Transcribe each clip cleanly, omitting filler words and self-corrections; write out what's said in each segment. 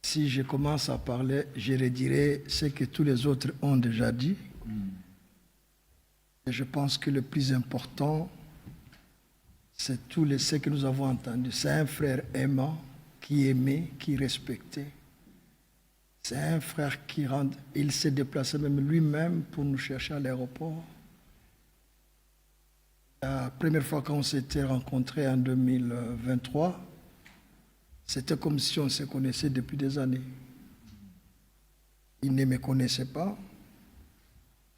si je commence à parler, je redirai ce que tous les autres ont déjà dit. Et je pense que le plus important, c'est ce que nous avons entendu. C'est un frère aimant, qui aimait, qui respectait. C'est un frère il s'est déplacé même lui-même pour nous chercher à l'aéroport. La première fois qu'on s'était rencontrés en 2023, c'était comme si on se connaissait depuis des années. Il ne me connaissait pas.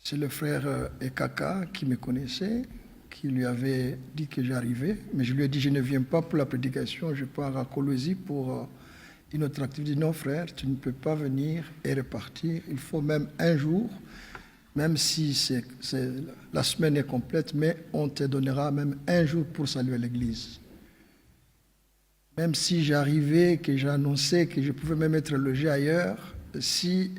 C'est le frère Ekaka qui me connaissait, qui lui avait dit que j'arrivais. Mais je lui ai dit, je ne viens pas pour la prédication, je pars à Kolwezi pour une autre activité. Non frère, tu ne peux pas venir et repartir. Il faut même un jour, même si la semaine est complète, mais on te donnera même un jour pour saluer l'église. Même si j'arrivais, que j'annonçais que je pouvais même être logé ailleurs, si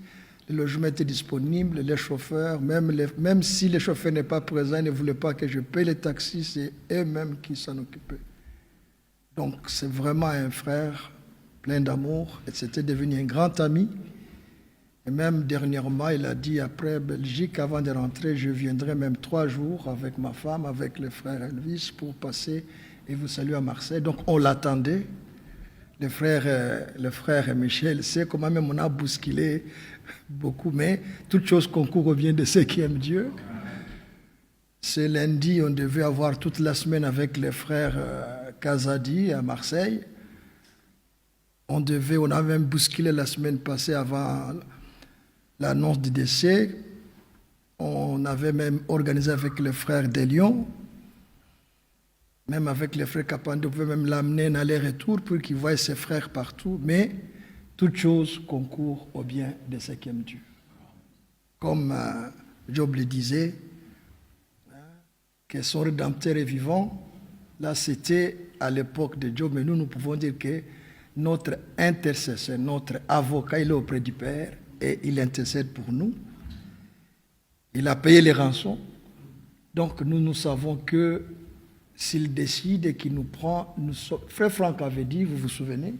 le logement était disponible, les chauffeurs, même si les chauffeurs n'étaient pas présents, ils ne voulaient pas que je paye les taxis, c'est eux-mêmes qui s'en occupaient. Donc c'est vraiment un frère plein d'amour, et c'était devenu un grand ami. Et même dernièrement, il a dit après Belgique, avant de rentrer, je viendrai même 3 jours avec ma femme, avec le frère Elvis, pour passer et vous saluer à Marseille. Donc on l'attendait. Le frère Michel sait comment même on a bousculé beaucoup, mais toute chose concourt au bien de ceux qui aiment Dieu. Ce lundi, on devait avoir toute la semaine avec les frères Kazadi à Marseille. On a même bousculé la semaine passée avant l'annonce du décès. On avait même organisé avec les frères des Lions, même avec les frères Kapando, on pouvait même l'amener en aller-retour pour qu'il voie ses frères partout. Mais toute chose concourt au bien de ceux qui aiment Dieu. Comme Job le disait, que son Rédempteur est vivant. Là, c'était à l'époque de Job, mais nous pouvons dire que notre intercesseur, notre avocat, il est auprès du Père et il intercède pour nous. Il a payé les rançons. Donc, nous savons que s'il décide et qu'il nous prend, Frère Franck avait dit, vous vous souvenez,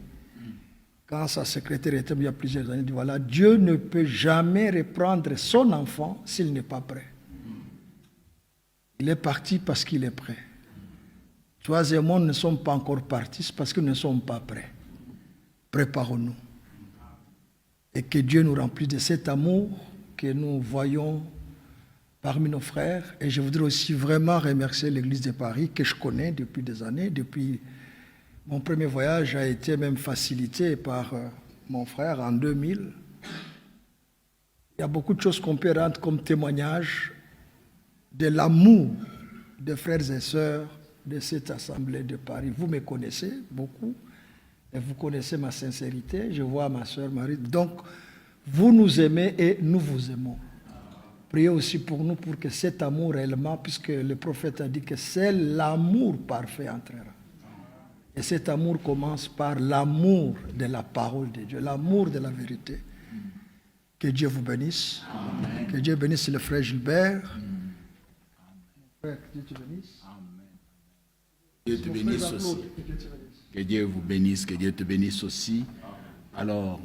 quand sa secrétaire était il y a plusieurs années, il dit voilà, Dieu ne peut jamais reprendre son enfant s'il n'est pas prêt. Il est parti parce qu'il est prêt. Toi et moi ne sommes pas encore partis, c'est parce que nous ne sommes pas prêts. Préparons-nous. Et que Dieu nous remplisse de cet amour que nous voyons parmi nos frères. Et je voudrais aussi vraiment remercier l'Église de Paris, que je connais depuis des années. Depuis mon premier voyage a été même facilité par mon frère en 2000. Il y a beaucoup de choses qu'on peut rendre comme témoignage de l'amour des frères et sœurs de cette assemblée de Paris. Vous me connaissez beaucoup et vous connaissez ma sincérité. Je vois ma sœur Marie. Donc, vous nous aimez et nous vous aimons. Priez aussi pour nous pour que cet amour réellement, puisque le prophète a dit que c'est l'amour parfait entrera. Et cet amour commence par l'amour de la parole de Dieu, l'amour de la vérité. Que Dieu vous bénisse. Amen. Que Dieu bénisse le frère Gilbert. Frère, que Dieu te bénisse. Amen. Dieu te bénisse aussi. Que Dieu vous bénisse, que Dieu te bénisse aussi. Alors,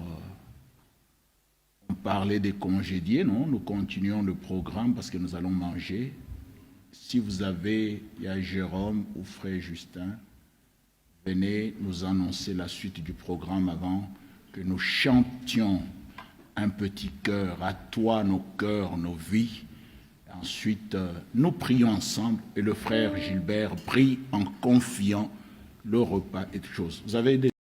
on parlait des congédiés, non? Nous continuons le programme parce que nous allons manger. Si vous avez, il y a Jérôme ou frère Justin, venez nous annoncer la suite du programme avant que nous chantions un petit cœur, à toi nos cœurs, nos vies. Ensuite, nous prions ensemble et le frère Gilbert prie en confiant le repas et toutes choses. Vous avez des